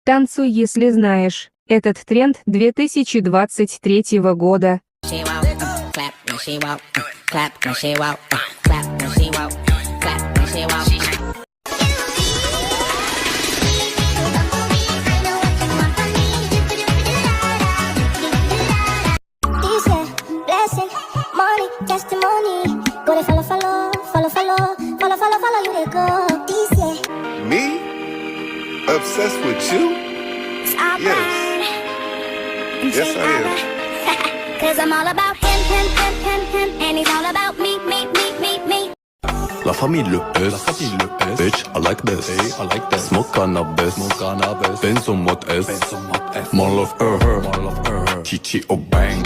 Танцуй, если знаешь. Этот тренд 2023 года. She walk, clap when she walk, clap when she walk, clap when she walk, clap when she walk. This year, blessing, money, testimony. Go to follow, follow, follow, follow, follow, follow, follow you they go. This year, Me? Obsessed with you? it's our Yes. pride. Yes, I am. Cause I'm all about him, and he's all about me, me, me, me, me. La famille le S, bitch, I like this, smoke cannabis, Benz on mode S, more love her, Chichi or bang,